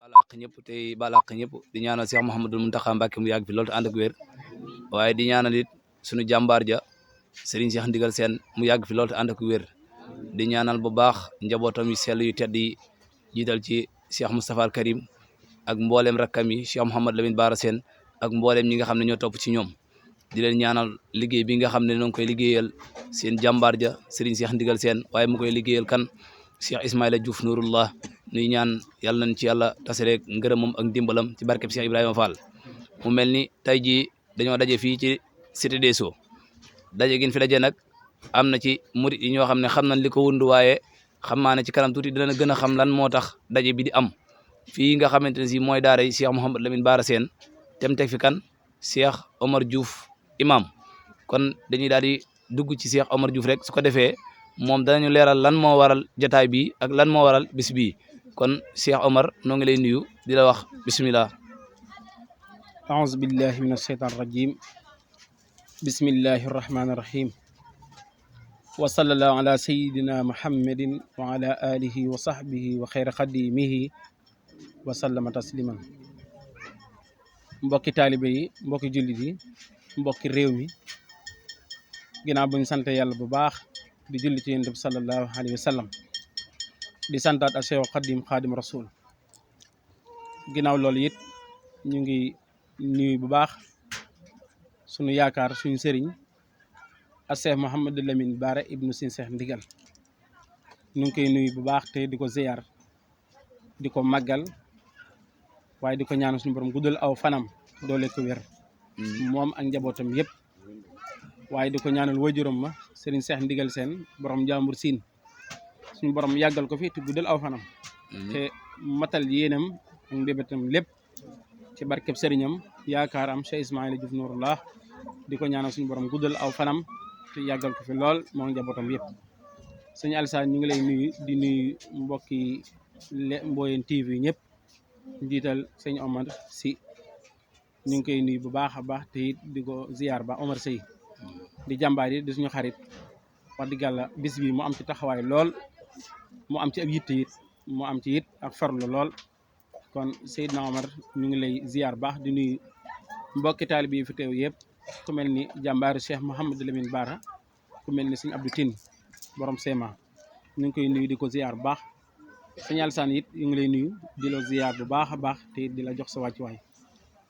balaq ñëpp tey balaq ñëpp di ñaanal Cheikh Mouhamadul Mountakha Mbacké mu yàgg fi loolu te ànd ak wér waaye di ñaanal it suñu jàmbaar ja Serigne Cheikh Ndigal Sène mu yàgg fi loolu te ànd ak wér di ñaanal bu baax njabootam yu sell yu tedd yi jiital ci Cheikh Moustapha Al Karim ak mboolem rakkam yi Cheikh Mouhamad Lamine Bara Sène ak mboolem ñi nga xam ne ñoo topp ci ñoom di leen ñaanal liggéey bi nga xam ne ñoo ngi koy liggéeyal seen jàmbaar ja Serigne Cheikh Ndigal Sène waaye mu koy liggéeyal kan Cheikh Ismaïla Diouf Nourullah nuy ñaan yàlla nañ ci yàlla tasereek ngërëmam ak ndimbalam ci barkeb Cheikh Ibrahima Fall mu mel ni tey jii dañoo daje fii ci Cité des Sceaux daje gin fi daje nag am na ci murit yi ñoo xam ne xam nañ li ko wundu waaye xam naa ne ci kanam tuuti dina gën a xam lan moo tax daje bi di am fii nga xamante ne si mooy daara yi Cheikh Mouhamad Lamine Bara Sène tem teg fi kan Cheikh Omar Diouf imam kon dañuy daal di dugg ci Cheikh Omar Diouf rek su ko defee moom danañu leeral lan moo waral jotaay bi ak lan moo waral bis bii kon Cheikh Omar noo ngi lay nuyu di la wax bismillah aouzu billahi min asheytan rajim bismillahi arrahmani irrahim wa sallallahu ala sayidina muhammadin wa ala alihi wa sahbihi wa xeyra xadimihi wa sallama tasliman mbokki taalibe yi mbokki jullit yi mbokki réew mi ginnaaw buñ sant yàlla bu baax di julli ci yonent bi sallallahu alayhi wa sallam di santaat ak Cheikh xadim rasul ginnaaw loolu it ñu ngi nuyu bu baax sunu yaakaar suñu sëriñ ak Cheikh Mouhamadou Lamine Bara ibnu Sine Cheikh Ndigal ñu ngi koy nuyu bu baax te di ko ziyaar di ko màggal waaye di ko ñaanal suñu borom guddal aw fanam doole ko wér moom ak njabootam yëpp waaye di ko ñaanal wajuram ma sëriñ Cheikh Ndigal Sène borom Njàmbur Siin suñu borom yàggal ko fi te guddal aw fanam te matal yéenam ak mbébétam lépp ci barkeb sëriñam yaakaar am Cheikh Ismaïla Diouf Nourullah di ko ñaanal suñu borom guddal aw fanam te yàggal ko fi lool moo njabootam yëpp sëñ Alassane ñu ngi lay nuyu di nuyu mbokki Mboyeen TV ñëpp njiital sëñ Omar Sy ñu ngi koy nuyu bu baax a baax te it di ko ziyaar ba Omar Sy di jàmbaar yi di suñu xarit wax dëgg yàlla bis bi mu am ci taxawaay lool mu am ci ab yitte it mu am ci it ak farlu lool kon Seydina Omar ñu ngi lay ziyaar baax di nuyu mbokki taalibe yi fi teew yëpp ku mel ni jàmbaaru Cheikh Mouhamadou Lamine Bara ku mel ni sëñ Abdou Tine borom Sema ñu ngi koy nuyu di ko ziyaar bu baax sëñ Alassane it ñu ngi lay nuyu di la ziyaar bu baax a baax te di la jox sa wàccuwaay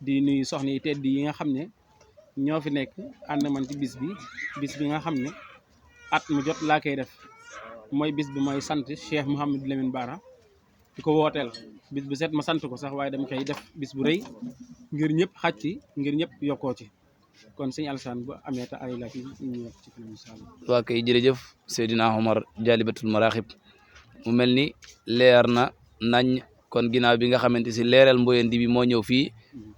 di nuyu soxna yi tedd yi nga xam ne ñoo fi nekk ànd man ci bis bi nga xam ne at mu jot laa koy def mooy bis bi mooy sant Cheikh Mouhamadou Lamine Bara di ko wooteel bis bu set ma sant ko sax waaye dama koy def bis bu rëy ngir ñëpp xaj ci ngir ñëpp yokkoo ci kon sëñ Alassane bu amee ta ay laaj ñu wax ci fi incha allah. waa kay jërëjëf Seydina Omar Jaalibatul Maraaxib mu mel ni leer na nañ kon ginnaaw bi nga xamante si leeral Mboyeen bi moo ñëw fii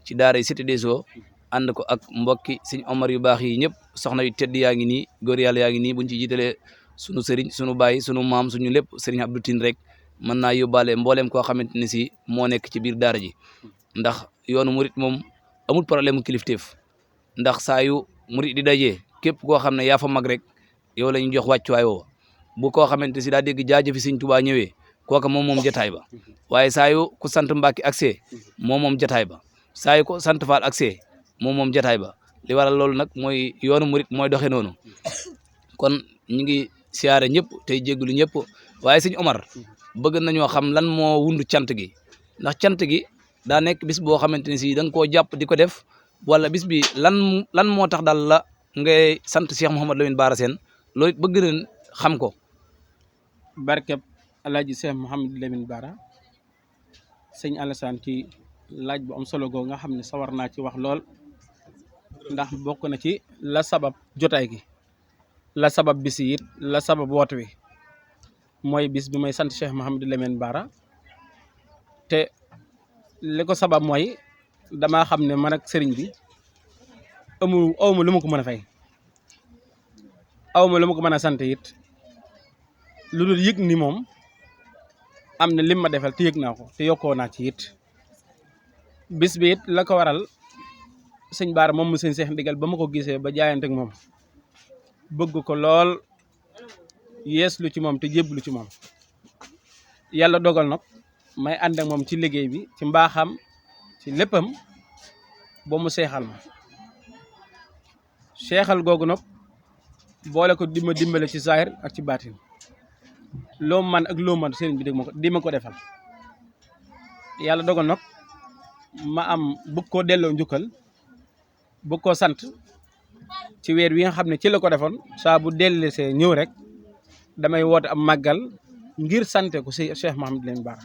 ci daara Cité des Sceaux ànd ko ak mbokki sëñ Omar yu baax yi ñëpp soxna yu tedd yaa ngi nii góor yàlla yaa ngi nii buñ ci jiitalee sunu sëriñ sunu baay sunu maam suñu lépp sëriñ Abdou Tine rek mën naa yóbbaale mbooleem koo xamante ne si moo nekk ci biir daara ji ndax yoonu murit moom amul problème kilifteef ndax saa yu murit di dajee képp koo xam ne yaa fa mag rek yow la ñu jox wàccuwaay woo bu koo xamante si daa dégg jaajëfi sëñ Tuubaa ñëwee kooka moom jataay ba waaye saa yu ku sant Mbàkke accès moom jataay ba saa yu ko sant Faal accès moom jataay ba li waral loolu nag mooy yoonu murit mooy doxee noonu kon ñu ngi siyaare ñëpp tey jégglu ñëpp waaye sëñ Omar bëgg nañoo xam lan moo wundu cant gi ndax cant gi daa nekk bis boo xamante ne si da nga koo jàpp di ko def wala bis bi lan moo tax daal la ngay sant Cheikh Mouhamadou Lamine Bara Sène loolu bëgg nañ xam ko. barkeb alaaji Cheikh Mouhamadou Lamine Bara sëñ Alassane ci laaj bu am solo goo nga xam ne sawar naa ci wax lool ndax bokk na ci la sabab jotaay gi la sabab bis yi it la sabab woote wi mooy bis bi may sant Cheikh Mouhamadou Lamine Bara te li ko sabab mooy damaa xam ne man ak sëriñ bi awma lu ma ko mën a fay awma lu ma ko mën a sant it lu dul yëg ni moom am na lim ma defal te yëg naa ko te yokkoo naa ci it bis bi it la ko waral sëñ Bara moom mu sëñ Cheikh Ndigal ba ma ko gisee ba jaayante ak moom bëgg ko lool yees lu ci moom te jébbalu ci moom yàlla dogal nag may ànd ak moom ci liggéey bi ci mbaaxam ci léppam ba mu seexal ma seexal googu nag boole ko di ma dimbale ci zahir ak ci baatin loo man ak loo man sëriñ bi di ma ko defal yàlla dogal nag ma am bëgg koo delloo njukkal bëgg koo sant ci weer wi nga xam ne ci la ko defoon saa bu dellusee ñëw rek damay woote am màggal ngir sante ko si Cheikh Mouhamadou Lamine Bara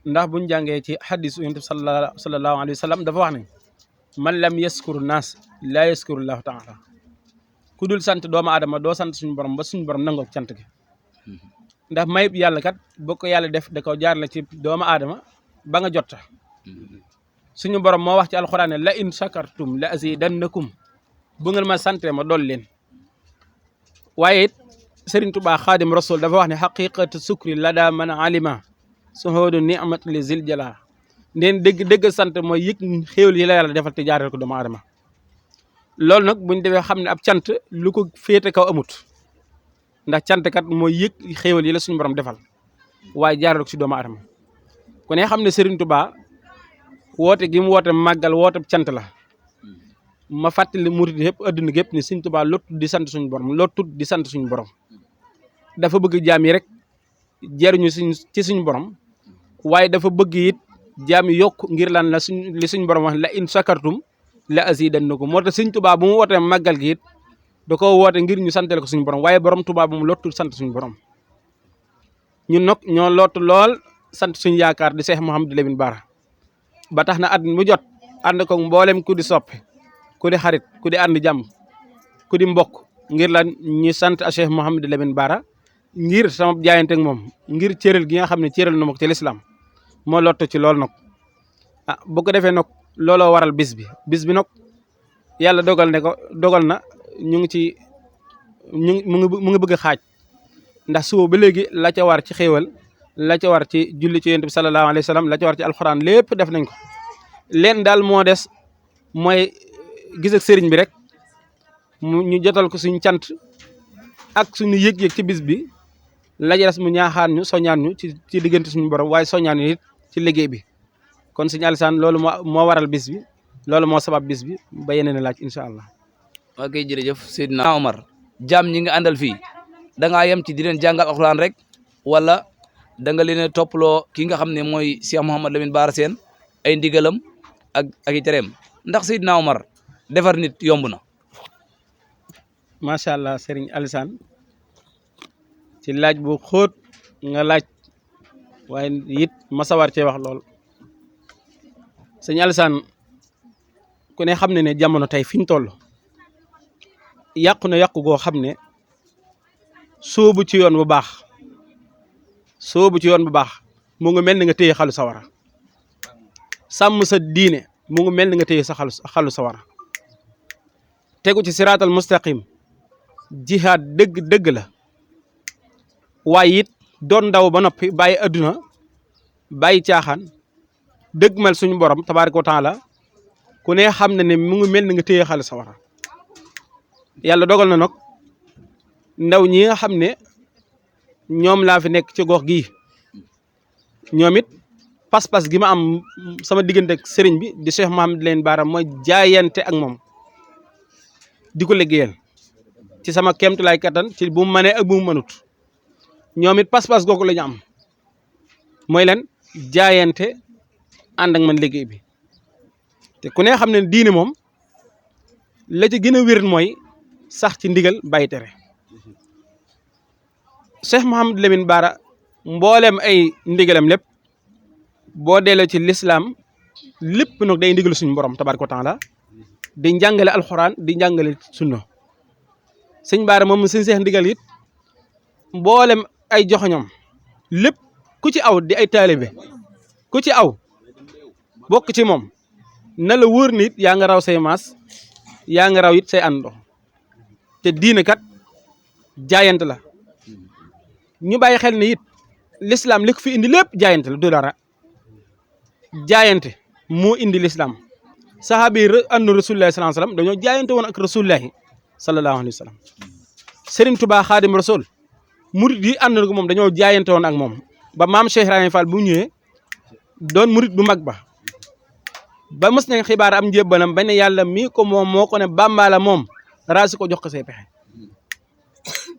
ndax buñ jàngee ci xadis yonent bi sallallahu alayhi wa sallam dafa wax ne man lam yaskuru naas laa yaskuru llahu taala ku dul sant doomu aadama doo sant suñu borom ba suñu borom nangoo cant gi ndax mayib yàlla kat boo ko yàlla def da ko jaar la ci doomu aadama ba nga jotta suñu borom moo wax ci alxuraan ne la in shakartum la azidannakum bu ngeen ma sante ma dool leen waaye it Sëriñ Tuubaa Xaadim Rasul dafa wax ne xaqiqatu sukri la daa man alima suhoodu ni'mat li zil jala ndeen dëgg sant mooy yëg xéewal yi la yàlla defal te jaareel ko doomu aadama loolu nag buñ defee xam ne ab cant lu ko féete kaw amut ndax cant kat mooy yëg xéewal yi la suñu borom defal waaye jaareel ko si doomu aadama ku ne xam ne Sëriñ Tuubaa woote gi mu woote màggal woote cant la ma fàttali murid yëpp adduna gépp ni Sëriñ Tuubaa lottu di sant suñu borom lottu di sant suñu borom dafa bëgg jaam yi rek jariñu ci suñu borom waaye dafa bëgg it jaam yi yokk ngir lan la li suñu borom wax la in sakartum la azidannakum moo tax Sëriñ Tuubaa bu mu wootee màggal gi it da ko woote ngir ñu santale ko suñu borom waaye borom Tuubaa bu mu lottu sant suñu borom ñun nag ñoo lottu lool sant suñu yaakaar di Cheikh Mouhamadou Lamine Bara ba tax na at mu jot ànd ko mboolem ku di soppi ku di xarit ku di ànd jàmm ku di mbokk ngir lan ñu sant a Cheikh Mouhamadou Lamine Bara ngir sama jaayante ak moom ngir cëral gi nga xam ne cëral na ma ko ci lislaam moo lottu ci loolu nag bu ko defee nag looloo waral bis bi nag yàlla dogal na ñu ngi ci mu ngi bëgg a xaaj ndax suba ba léegi la ca war ci xéewal la ca war ci julli ci yonent bi sallallahu alayhi wa sallam la ca war ci alxuraan lépp def nañ ko leen daal moo des mooy gis ak sëriñ bi rek ñu jotal ko suñu cant ak suñu yëg-yëg ci bis bi la des mu ñaaxaan ñu soñaan ñu ci diggante suñu borom waaye soñaan ñu it ci liggéey bi kon suñu Alisaan loolu moo waral bis bi loolu moo sabab bis bi ba yeneen laaj incha allah. waa kay jërëjëf Seydina Omar jaam ñi nga àndal fii da ngaa yem ci di leen jàngal alxuraan rek wala da nga leen a toppaloo ki nga xam ne mooy Cheikh Mouhamadou Lamine Bara Sène ay ndigalam ak i tereem ndax Seydina Omar defar nit yomb na. macha allah Serigne Alisaan ci laaj bu xóot nga laaj waaye it ma sawar cee wax lool Serigne Alisaan ku ne xam ne jamono tey fi ñu toll yàqu na yàqu goo xam ne sóobu ci yoon bu baax mu ngi mel ni nga téye xalu sawara sàmm sa diine mu ngi mel ni nga téye sa xalu sawara tegu ci siraatal mustaqim jihaad dëgg la waaye it doon ndaw ba noppi bàyyi adduna bàyyi caaxaan dëgmal suñu borom tabaaraka wa taala ku ne xam ne mu ngi mel ni nga téye xalu sawara yàlla dogal na nag ndaw ñi nga xam ne ñoom laa fi nekk ci gox gii ñoom it pas-pas gi ma am sama diggante ak sëriñ bi di Cheikh Mouhamadou Lamine Bara mooy jaayante ak moom di ko liggéeyal ci sama kéemtulaay kattan ci bu mu mënee ak bu mu mënut ñoom it pas-pas googu la ñu am mooy leen jaayante ànd ak man liggéey bi te ku ne xam ne diine moom la ci gën a wér mooy sax ci ndigal bàyyi tere Cheikh Mouhamadou Lamine Bara mboolem ay ndigalam lépp boo delloo ci lislaam lépp nag day ndigal suñu borom tabaaraka wa taala di njàngale alxuraan di njàngale sunna sëñ Bara moom sëñ Seex ndigal it mboolem ay joxoñam lépp ku ci aw di ay taalibe ku ci aw bokk ci moom na la wóor nit yaa nga raw say maas yaa nga raw it say àndoo te diine kat jaayante la ñu bàyyi xel ne it l'islam li ko fi indi lépp jaayante la du dara jaayante moo indi l'islam saxaaba yi ànd rasulullahi sallallahu alayhi wasallam dañoo jaayante woon ak rasulullahi sallallahu alayhi wasallam Serigne Touba Xaadim Rasul murid yi ànd ko moom dañoo jaayante woon ak moom ba maam Cheikh Ibrahima Fall bu ñëwee doon murit bu mag ba mos nañ xibaar am njébbalam ba ne yàlla mii ko moom moo ko ne Bàmba la moom raasi ko jox ko say pexe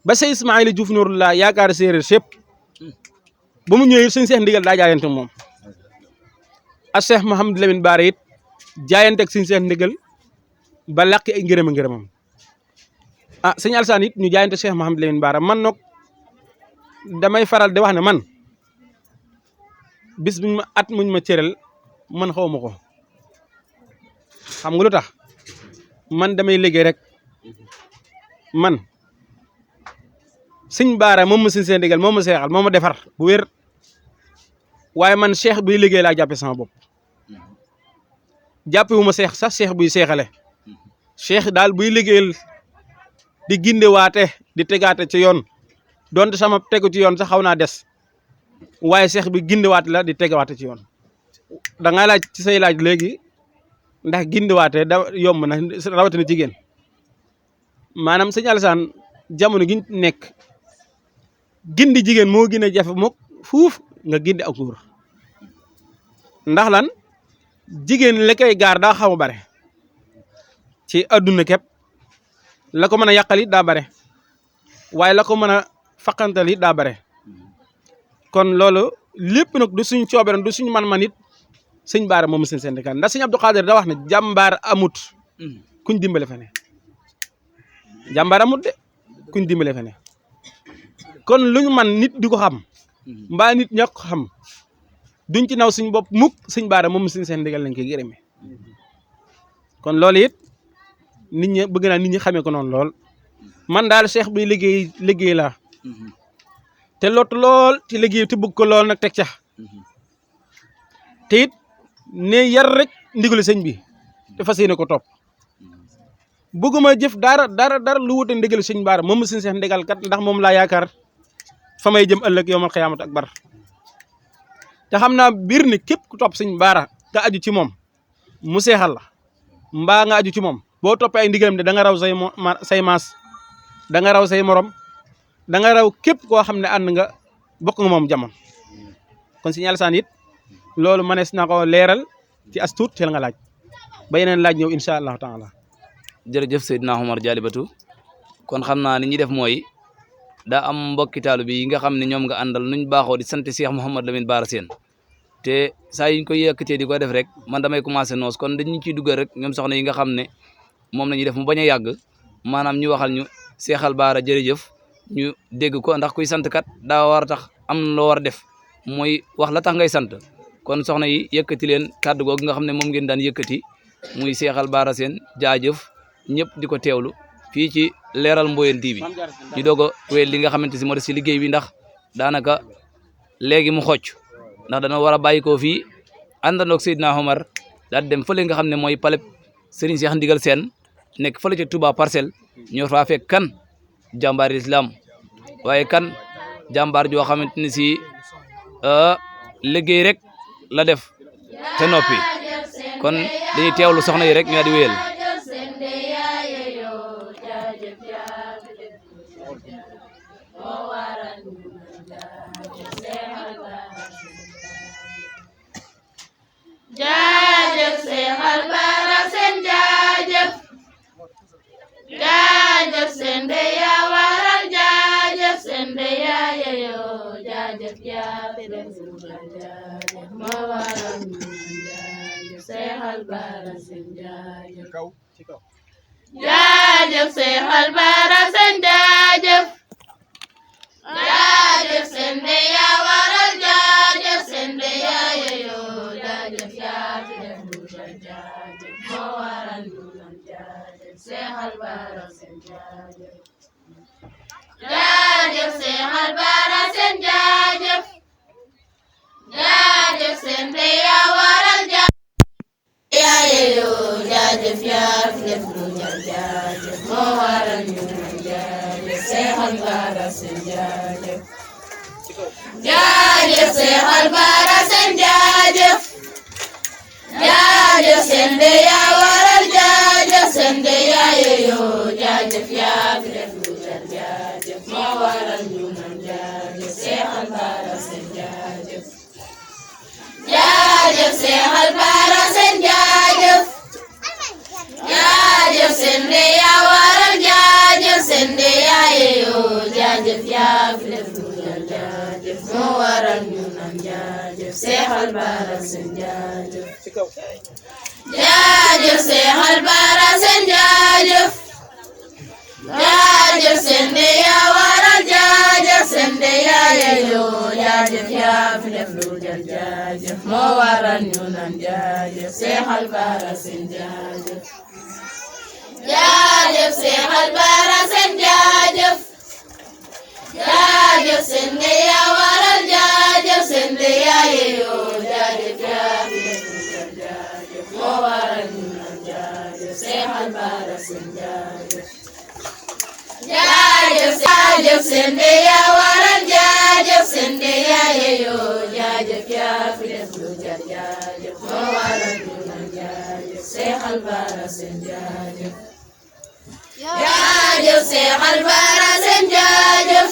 ba say Ismaïla Diouf Nouroullah yaakaar séeréer sépp ba mu ñëwee sëñ Seex Ndigal daa jaayante moom ak Cheikh Mouhamadou Lamine Bara it jaayante ak sëñ Seex Ndigal ba làqi ay ngërëmam sëñ Alsaan it ñu jaayante Cheikh Mouhamadou Lamine Bara man nag damay faral di wax ne man bis buñ ma at muñ ma cëral man xaw ma ko xam nga lu tax man damay liggéey rek man sëñ Bara moom ma sëñ Seex Ndigal moom ma seexal moom ma defar bu wér waaye man cheikh buy liggéey laa jàppe sama bopp jàppe wu ma seex sax cheikh buy seexale cheikh daal buy liggéeyal di gindewaate di tegaate ci yoon donte sama tegu ci yoon sax xaw naa des waaye cheikh bi gindewaate la di tegawaate ci yoon da nga laaj ci say laaj léegi ndax gindewaate da yomb na rawatina jigéen maanaam sëñ Alassane jamono gi nekk gindi jigéen moo gën a jafe mook fuuf nga gindi ak góor ndax lan jigéen la koy gaar daa xaw a bare ci adduna képp la ko mën a yàqal it daa bare waaye la ko mën a faqantal it daa bare kon loolu lépp nag du suñ cooberan du suñ man-man it sëñ Bara moom seen syndicat ndax sëñ Abdou Khadir da wax ne jàmbaar amut kuñ dimbale fe ne jàmbaar amut de kuñ dimbale fe ne kon luñu man nit di ko xam mbaa nit ñàkk ko xam duñ ci naw suñ bopp mukk sëñ Bara moom seen syndicat lañ koy gërëmee kon loolu it nit ñi bëgg naa nit ñi xamee ko noonu lool man daal cheikh bi liggéey laa te lot lool ci liggéey te bëgg ko lool nag teg ca te it ne yar rek ndigalu sëñ bi te fas yéene ko topp bëgguma jëf dara lu wute ndigalu sëñ Bara moom sëñ Seex Ndigal kat ndax moom laa yaakaar fa may jëm ëllëg yowmal xiyaamatu akbar te xam naa biir ne képp ku topp sëñ Bara nga aju ci moom mu seexal la mbaa nga aju ci moom boo toppee ay ndigalam de da nga raw say maas da nga raw say morom da nga raw képp koo xam ne ànd nga bokk nga moom jamono kon sëñ Alassane it loolu manees na ko leeral ci as tuut teel nga laaj ba yeneen laaj ñëw incha allahu taala. jërëjëf Seydina Omar Dialibatu kon xam naa ni ñuy def mooy daa am mbokki taalibe yi nga xam ne ñoom nga àndal nuñ baaxoo di sant Cheikh Mouhamadou Lamine Bara Sène te saa yiñ koy yëkkatee di ko def rek man damay commencé noos kon dañu ciy duggal rek ñoom soxna yi nga xam ne moom la ñuy def mu bañ a yàgg maanaam ñu waxal ñu Seexal Bara jërëjëf ñu dégg ko ndax kuy sant kat daa war a tax am loo war a def mooy wax la tax ngay sant kon soxna yi yëkkati leen kàddu googu nga xam ne moom ngeen daan yëkkati muy Seexal Bara Sène jaajëf ñëpp di ko teewlu fii ci Leral Mboyeen TV ñu doog a wéyal li nga xamante si moo des si liggéey bi ndax daanaka léegi mu xocc ndax dana war a bàyyi ko fii àndandoog Seydina Omar daal dem fële nga xam ne mooy palais Serigne Cheikh Ndigal Sène nekk fële ca Touba Parcelles ñoo faa fekk kan jàmbaar islam waaye kan jàmbaar joo xamante ne si liggéey rek la def te noppi kon dañuy teewlu soxna yi rek ñu di wéyal. jaajëf Seexal Bara Sène jaajëf jaajëf seen de yaa waral jaajëf seen de yaa yeyoo jaajëf yaa fi def jaajëf moo waral jaajëf Seexal Bara Sène jaajëf jaajëf Seexal Bara Sène jaajëf jaajëf seen de yaa waral jaajëf seen de yaa yeyoo jaajëf yaa fi def jaajëf moo waral jaajëf Seexal Bara Sène jaajëf jaajëf Seexal Bara Sène jaajëf jaajëf seen de yaa waral jaajëf yaa yeyoo jaajëf yaa fi def jaajëf moo waral jaajëf Seexal Bara Sène jaajëf jaajëf Seexal Bara Sène jaajëf jaajëf seen de yaa waral jaajëf seen de yaa yeyoo jaajëf yaa fi def jaajëf moo waral jaajëf Seexal Bara Sène jaajëf waral ñu naan jaajëf Seexal Bara Seen jaajëf jaajëf Seexal Bara Seen jaajëf jaajëf seen de yaa waral jaajëf seen de yaa yeyoo jaajëf yaa fi def lu jar jaajëf moo waral ñu naan jaajëf Seexal Bara Seen jaajëf jaajëf Seexal Bara Seen jaajëf jaajëf seen de yaa waral jaajëf seen de yaa yeyoo jaajëf yaa fi def lu jar jaajëf moo waral ñu naan jaajëf Seexal Bara Seen jaajëf jaajëf seen de yaa waral jaajëf seen de yaa yeyoo jaajëf yaa fi def lu jar jaajëf moo waral ñu naan jaajëf Seexal Bara Seen jaajëf jaajëf Seexal Bara Seen jaajëf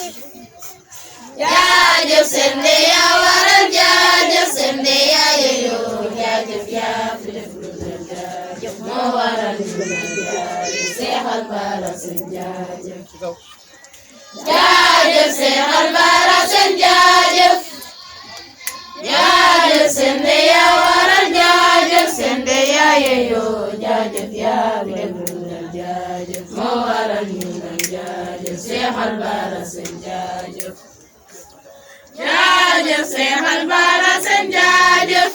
jaajëf seen de yaa waral jaajëf seen de yaa yeyoo jaajëf yaa fi def lu jar jaajëf moo waral ñu naan jaajëf Seexal Bara Seen jaajëf jaajëf Seexal Bara Seen jaajëf jaajëf seen de yaa waral jaajëf seen de yaa yeyoo jaajëf yaa fi def lu jar jaajëf moo waral ñu naan jaajëf Seexal Bara Seen jaajëf jaajëf Seexal Bara Seen jaajëf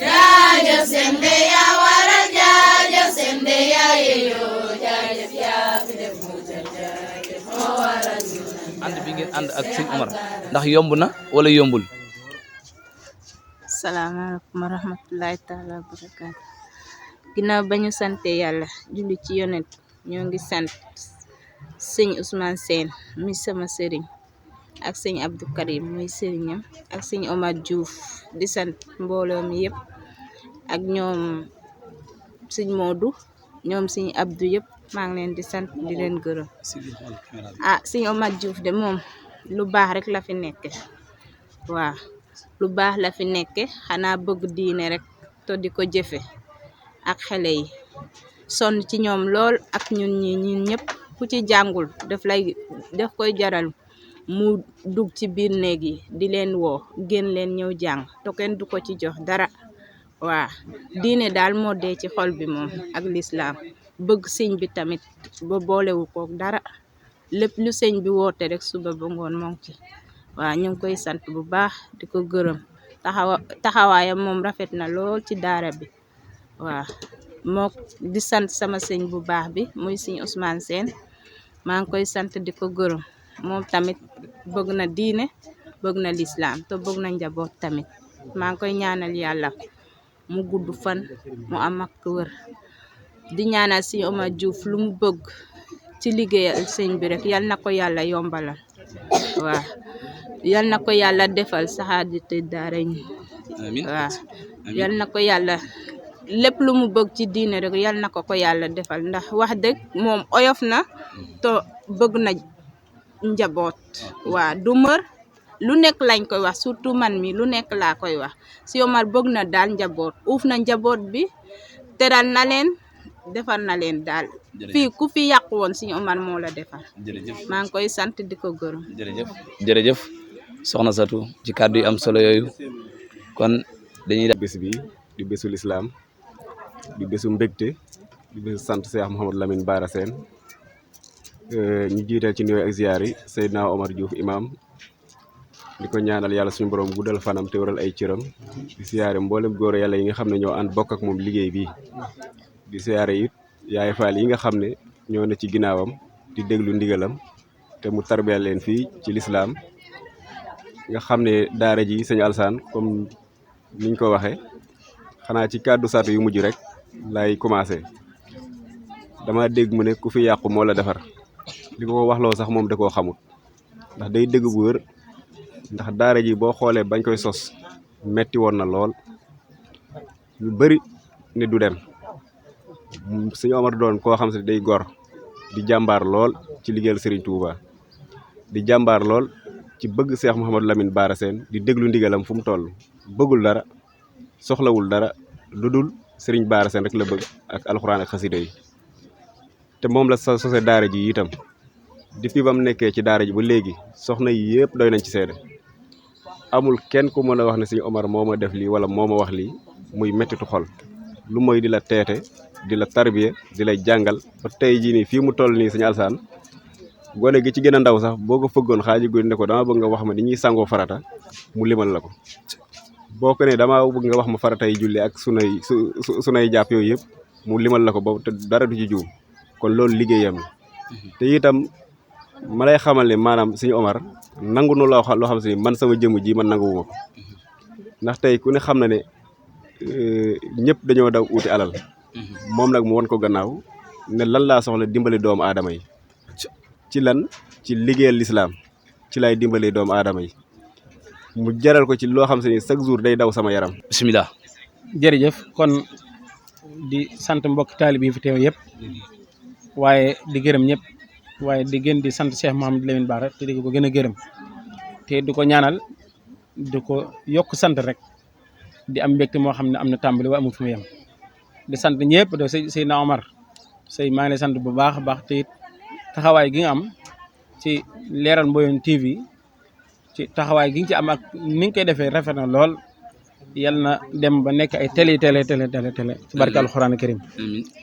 jaajëf seen de yaa waral jaajëf seen de yaa yeyoo jaajëf yaa fi def lu jar jaajëf moo waral ñu naan ànd bi ngeen ànd ak sëñ Omar ndax yomb na wala yombul. salaamaaleykum wa rahmatullahi taala wa barakaatu ginnaaw ba ñu sante yàlla julli ci yonent ñoo ngi sant sëñ Ousmane Sène muy sama sëriñ ak sëñ Abdou Karim muy sëriñam ak sëñ Omar Diouf di sant mbooloo mi yëpp ak ñoom sëñ Modou ñoom sëñ Abdou yëpp maa ngi leen di sant di leen gërëm sëñ Omar Diouf de moom lu baax rek la fi nekke waaw lu baax la fi nekke xanaa bëgg diine rek to di ko jëfe ak xale yi sonn ci ñoom lool ak ñun ñëpp ku ci jàngul daf koy jaral mu dugg ci biir néeg yi di leen woo gën leen ñëw jàng to kenn du ko ci jox dara waa diine daal moo dee ci xol bi moom ak lislaam bëgg sëñ bi tamit ba boolewu ko dara lépp lu sëñ bi woote rek suba ba ngoon moo ngi ci waa ñu ngi koy sant bu baax di ko gërëm taxawaayam moom rafet na lool ci daara bi waa moo di sant sama sëñ bu baax bi muy sëñ Ousmane Sène maa ngi koy sant di ko gërëm moom tamit bëgg na diine bëgg na lislaam te bëgg na njaboot tamit maa ngi koy ñaanal yàlla mu gudd fan mu am ak wër di ñaanal sëñ Omar Diouf lu mu bëgg ci liggéeyal sëñ bi rek yal na ko yàlla yombalal waaw yal na ko yàlla defal saxaadite daara ñi waaw yal na ko yàlla lépp lu mu bëgg ci diine rek yal na ko yàlla defal ndax wax dëgg moom oyof na to bëgg na njaboot waa du mër lu nekk lañ koy wax surtout man mi lu nekk laa koy wax si Omar bëgg na daal njaboot uuf na njaboot bi teral na leen defar na leen daal fii ku fi yàqu woon si Omar moo la defar maa ngi koy sant di ko gërëm jërëjëf soxna Satou ci kàddu yi am solo yooyu kon dañuy bés bi di bésu lislaam di bésu mbégte di bésu sant Cheikh Mouhamadou Lamine Bara Sène ñu jiital ci nuyoo ak ziyaar yi Seydina Omar Diouf imam di ko ñaanal yàlla suñu borom guddal fanam te waral ay cëram di siyaare mboolem góor yàlla yi nga xam ne ñoo ànd bokk ak moom liggéey bi di siyaare it yaay faal yi nga xam ne ñoo ne ci ginnaawam di déglu ndigalam te mu tarbiyal leen fii ci lislaam nga xam ne daara ji sëñ Alsaan comme niñ ko waxee xanaa ci kàddu Satou yu mujj rek lay commencé dama dégg mu ne ku fi yàqu moo la defar li ko waxloo sax moom da koo xamut ndax day dégg bu wër ndax daara ji boo xoolee bañ koy sos metti woon na lool ñu bari ne du dem sëñ Omar doon koo xam ne day gor di jàmbaar lool ci liggéeyal Serigne Touba di jàmbaar lool ci bëgg Cheikh Mouhamadou Lamine Bara Sène di déglu ndigalam fu mu toll bëggul dara soxlawul dara lu dul Serigne Bara Sène rek la bëgg ak alxuraan ak xasida yi te moom la sose daara ji itam depuis ba mu nekkee ci daara ji ba léegi soxna yi yëpp doy nañ ci seede amul kenn ku mën a wax ne sëñ Omar moo ma def lii wala moo ma wax lii muy mettitu xol lu mooy di la teete di la tarbiya di lay jàngal ba tey jii nii fii mu toll nii sëñ Alsaan gone gi ci gën a ndaw sax boo ko fëggoon xaaji guddi ne ko dama bëgg nga wax ma ni ñuy sangoo farata mu limal la ko boo ko ne dama bëgg nga wax ma farata yi julli ak sunay jàpp yooyu yëpp mu limal la ko ba te dara du ci juum kon loolu liggéeyam la te itam ma lay xamal ne maanaam sëñ Omar nangu nu loo xam si man sama jëmm ji man nanguwuma ko ndax tey ku ne xam na ne ñëpp dañoo daw uuti alal moom nag mu won ko gannaaw ne lan laa soxla dimbali doomu aadama yi ci lan ci liggéeyal lislaam ci lay dimbali doomu aadama yi mu jaral ko ci loo xam se ni chaque jour day daw sama yaram. bisimilah. jërëjëf kon di sant mbokk taalib yi fi teew yëpp waaye di gërëm ñëpp waaye di gën di sant Cheikh Mouhamadou Lamine Bara te di ko gën a gërëm te di ko ñaanal di ko yokk sant rek di am mbégte moo xam ne am na tàmbali waaye amul fu mu yem di sant ñëpp de Seydina Omar Sey maa ngi lay sant bu baax a baax te it taxawaay gi nga am ci Leral Mboyeen TV ci taxawaay gi nga ci am ak ni nga koy defee rafet na lool yal na dem ba nekk ay télé ci barke alxuraan karim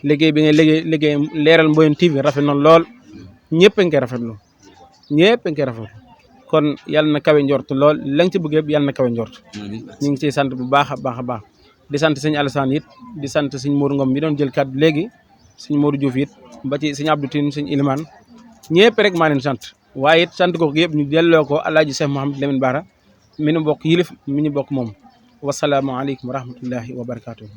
liggéey bi nga liggéey Leral Mboyeen TV rafet na lool ñëpp a ngi koy rafetlu ñëpp a ngi koy rafetlu kon yal na kawe njort lool la nga ci bëgg yëpp yal na kawe njort ñu ngi ciy sant bu baax a baax a baax di sant sëñ Alassane it di sant sëñ Mour Ngom mi doon jël kàddu léegi sëñ Modou Diouf it ba ci sëñ Abdou Tine sëñ Ilimane ñëpp rek maa leen sant waaye it sant ko yëpp ñu delloo ko Alaaji Cheikh Mouhamadou Lamine Bara mi nu bokk yilif mi ñu bokk moom wasalaamaaleykum wa rahmatullahi wa barakaatuhu